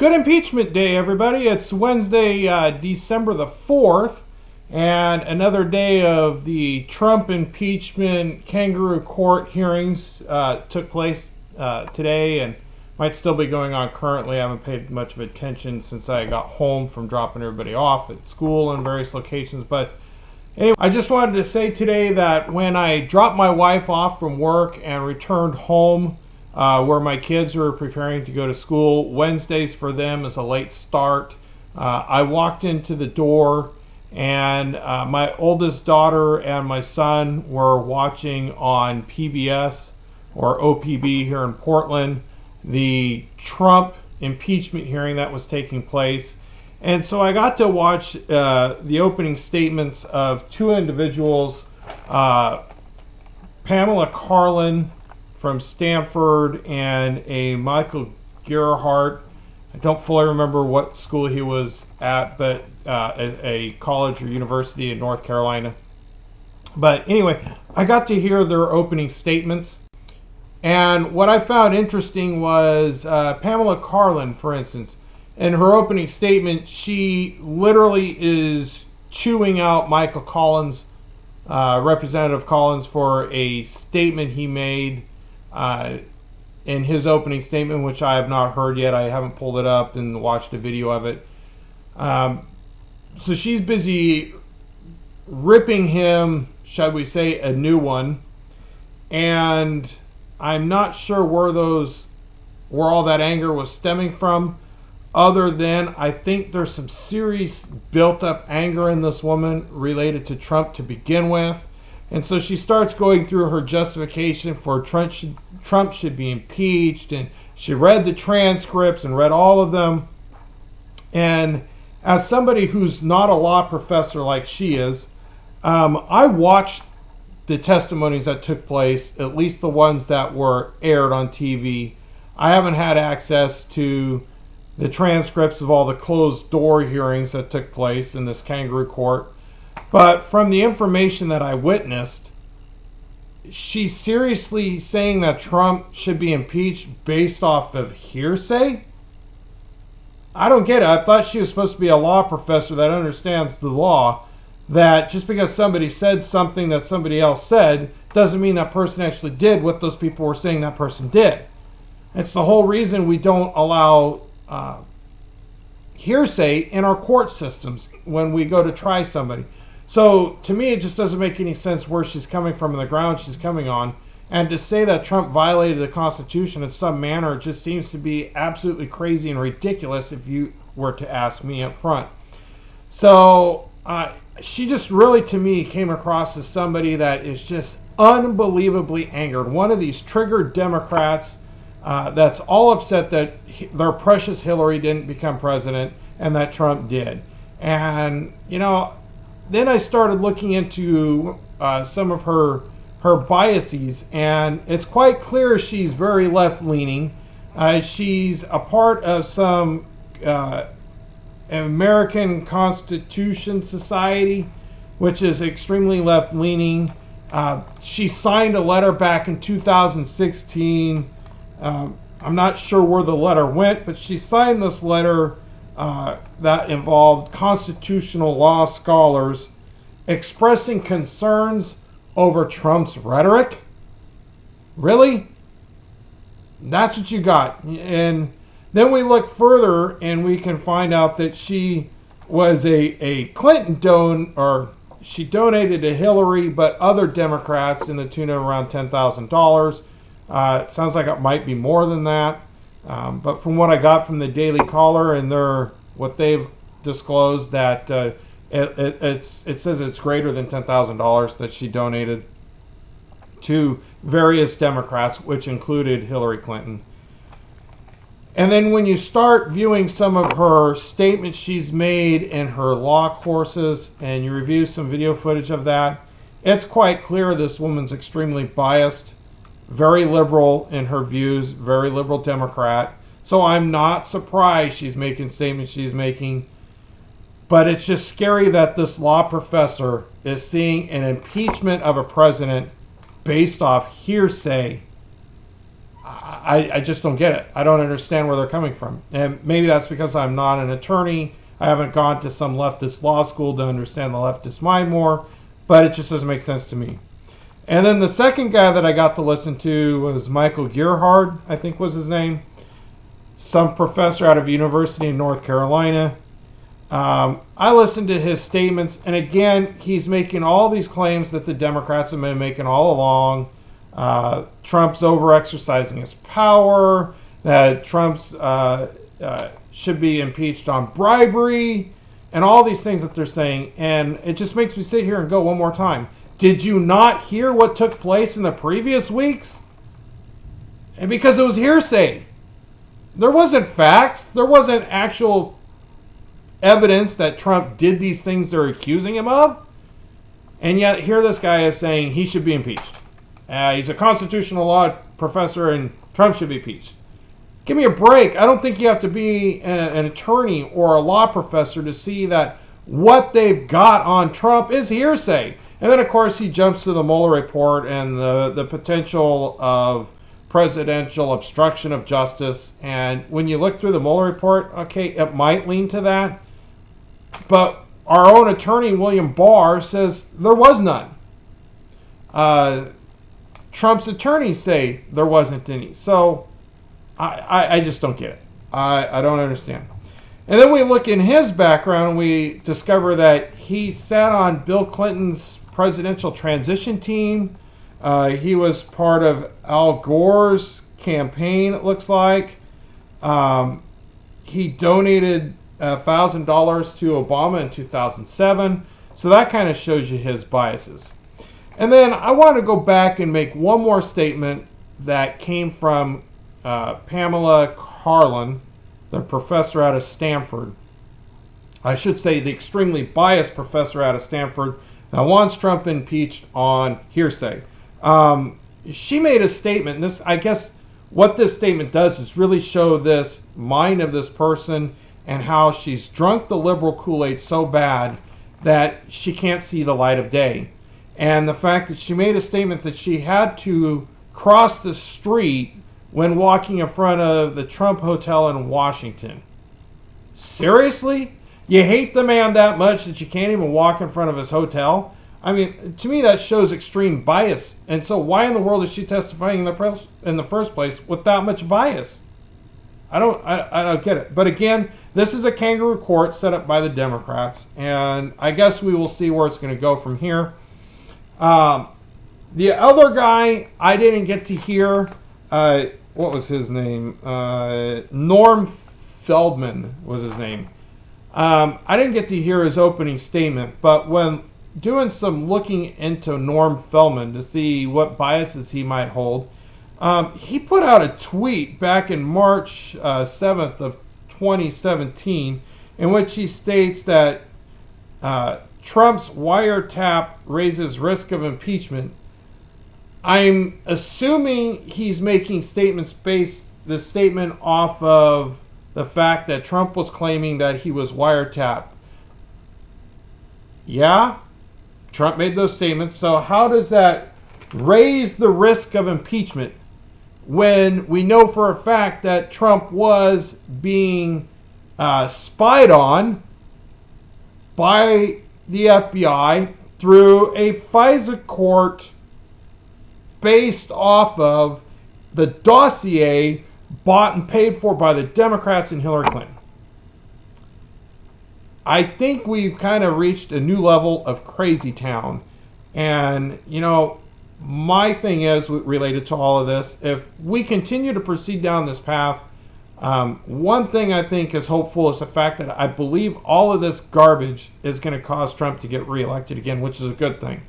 Good impeachment day, everybody. It's Wednesday, December the 4th, and another day of the Trump impeachment kangaroo court hearings took place today and might still be going on currently. I haven't paid much of attention since I got home from dropping everybody off at school and various locations. But anyway, I just wanted to say today that when I dropped my wife off from work and returned home, where my kids are preparing to go to school. Wednesdays for them is a late start. I walked into the door and my oldest daughter and my son were watching on PBS or OPB here in Portland the Trump impeachment hearing that was taking place. And so I got to watch the opening statements of two individuals, Pamela Karlan from Stanford and a Michael Gerhardt. I don't fully remember what school he was at, but a college or university in North Carolina. But anyway, I got to hear their opening statements. And what I found interesting was Pamela Karlan, for instance, in her opening statement, she literally is chewing out Michael Collins, Representative Collins, for a statement he made in his opening statement, which I have not heard yet. I haven't pulled it up and watched a video of it. So she's busy ripping him, shall we say, a new one. And I'm not sure where all that anger was stemming from, other than I think there's some serious built up anger in this woman related to Trump to begin with. And so she starts going through her justification for Trump should be impeached, and she read the transcripts and read all of them. And as somebody who's not a law professor like she is, I watched the testimonies that took place, at least the ones that were aired on TV. I haven't had access to the transcripts of all the closed door hearings that took place in this kangaroo court. But from the information that I witnessed, she's seriously saying that Trump should be impeached based off of hearsay? I don't get it. I thought she was supposed to be a law professor that understands the law, that just because somebody said something that somebody else said doesn't mean that person actually did what those people were saying that person did. It's the whole reason we don't allow hearsay in our court systems when we go to try somebody. So to me, it just doesn't make any sense where she's coming from and the ground she's coming on. And to say that Trump violated the Constitution in some manner just seems to be absolutely crazy and ridiculous if you were to ask me up front. So she just really, to me, came across as somebody that is just unbelievably angered. One of these triggered Democrats that's all upset that their precious Hillary didn't become president and that Trump did. And, then I started looking into some of her biases, and it's quite clear she's very left-leaning. She's a part of some American Constitution Society, which is extremely left-leaning. She signed a letter back in 2016. I'm not sure where the letter went, but she signed this letter that involved constitutional law scholars expressing concerns over Trump's rhetoric. Really? That's what you got. And then we look further and we can find out that she was a Clinton she donated to Hillary, but other Democrats in the tune of around $10,000. It sounds like it might be more than that. But from what I got from the Daily Caller and what they've disclosed, that it says it's greater than $10,000 that she donated to various Democrats, which included Hillary Clinton. And then when you start viewing some of her statements she's made in her law courses, and you review some video footage of that, it's quite clear this woman's extremely biased, very liberal in her views, very liberal Democrat. So I'm not surprised she's making statements she's making. But it's just scary that this law professor is seeing an impeachment of a president based off hearsay. I just don't get it. I don't understand where they're coming from. And maybe that's because I'm not an attorney. I haven't gone to some leftist law school to understand the leftist mind more, but it just doesn't make sense to me. And then the second guy that I got to listen to was Michael Gerhard, I think was his name. Some professor out of University in North Carolina. I listened to his statements, and again, he's making all these claims that the Democrats have been making all along. Trump's over-exercising his power, that Trump's should be impeached on bribery, and all these things that they're saying. And it just makes me sit here and go one more time. Did you not hear what took place in the previous weeks? And because it was hearsay. There wasn't facts. There wasn't actual evidence that Trump did these things they're accusing him of. And yet here this guy is saying he should be impeached. He's a constitutional law professor and Trump should be impeached. Give me a break. I don't think you have to be an attorney or a law professor to see that what they've got on Trump is hearsay. And then, of course, he jumps to the Mueller report and the potential of presidential obstruction of justice. And when you look through the Mueller report, okay, it might lean to that. But our own attorney, William Barr, says there was none. Trump's attorneys say there wasn't any. So I just don't get it. I don't understand. And then we look in his background and we discover that he sat on Bill Clinton's presidential transition team. He was part of Al Gore's campaign, it looks like. He donated $1,000 to Obama in 2007. So that kind of shows you his biases. And then I want to go back and make one more statement that came from Pamela Karlan, the professor out of Stanford. I should say the extremely biased professor out of Stanford that wants Trump impeached on hearsay. She made a statement, and this, I guess what this statement does is really show this mind of this person and how she's drunk the liberal Kool-Aid so bad that she can't see the light of day. And the fact that she made a statement that she had to cross the street when walking in front of the Trump Hotel in Washington. Seriously? You hate the man that much that you can't even walk in front of his hotel? I mean, to me that shows extreme bias. And so why in the world is she testifying in the first place with that much bias? I don't get it. But again, this is a kangaroo court set up by the Democrats, and I guess we will see where it's going to go from here. The other guy I didn't get to hear, what was his name? Norm Feldman was his name. I didn't get to hear his opening statement, but when doing some looking into Norm Feldman to see what biases he might hold, he put out a tweet back in March 7th of 2017 in which he states that Trump's wiretap raises risk of impeachment. I'm assuming he's making statements based the statement off of the fact that Trump was claiming that he was wiretapped. Yeah, Trump made those statements. So how does that raise the risk of impeachment when we know for a fact that Trump was being spied on by the FBI through a FISA court based off of the dossier bought and paid for by the Democrats and Hillary Clinton? I think we've kind of reached a new level of crazy town. And, you know, my thing is related to all of this, if we continue to proceed down this path, one thing I think is hopeful is the fact that I believe all of this garbage is going to cause Trump to get reelected again, which is a good thing.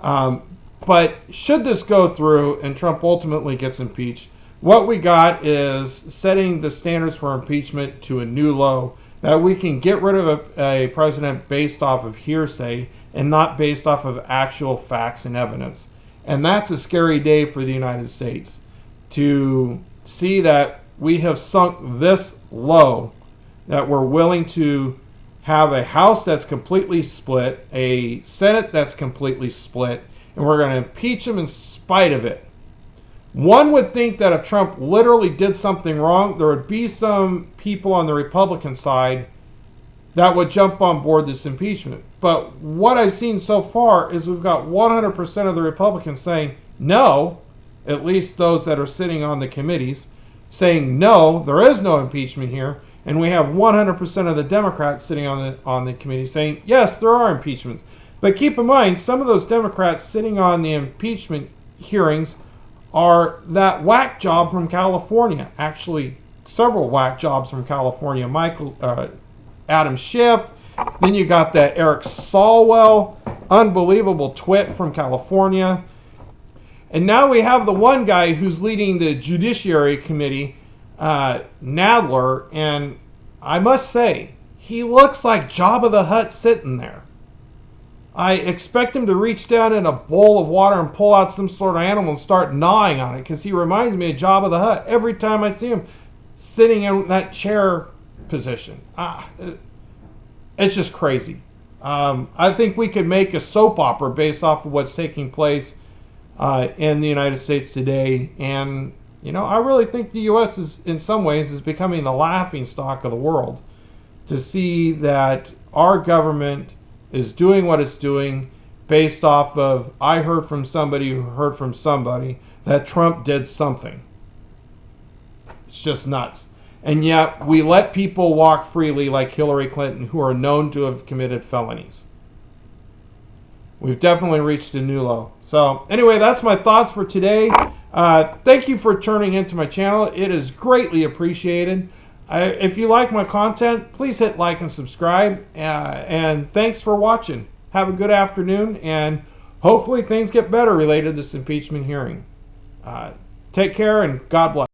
But should this go through and Trump ultimately gets impeached, what we got is setting the standards for impeachment to a new low, that we can get rid of a president based off of hearsay and not based off of actual facts and evidence. And that's a scary day for the United States, to see that we have sunk this low, that we're willing to have a House that's completely split, a Senate that's completely split, and we're going to impeach him in spite of it. One would think that if Trump literally did something wrong, there would be some people on the Republican side that would jump on board this impeachment. But what I've seen so far is we've got 100% of the Republicans saying no, at least those that are sitting on the committees, saying no, there is no impeachment here. And we have 100% of the Democrats sitting on the committee saying yes, there are impeachments. But keep in mind, some of those Democrats sitting on the impeachment hearings are that whack job from California. Actually, several whack jobs from California. Adam Schiff. Then you got that Eric Swalwell, unbelievable twit from California. And now we have the one guy who's leading the Judiciary Committee, Nadler, and I must say, he looks like Jabba the Hutt sitting there. I expect him to reach down in a bowl of water and pull out some sort of animal and start gnawing on it, because he reminds me of Jabba the Hutt every time I see him sitting in that chair position. It's just crazy. I think we could make a soap opera based off of what's taking place in the United States today. And, you know, I really think the U.S. is, in some ways, is becoming the laughing stock of the world, to see that our government is doing what it's doing based off of, I heard from somebody who heard from somebody that Trump did something. It's just nuts. And yet we let people walk freely like Hillary Clinton, who are known to have committed felonies. We've definitely reached a new low. So anyway, that's my thoughts for today. Thank you for turning into my channel. It is greatly appreciated. If you like my content, please hit like and subscribe. And thanks for watching. Have a good afternoon, and hopefully things get better related to this impeachment hearing. Take care, and God bless.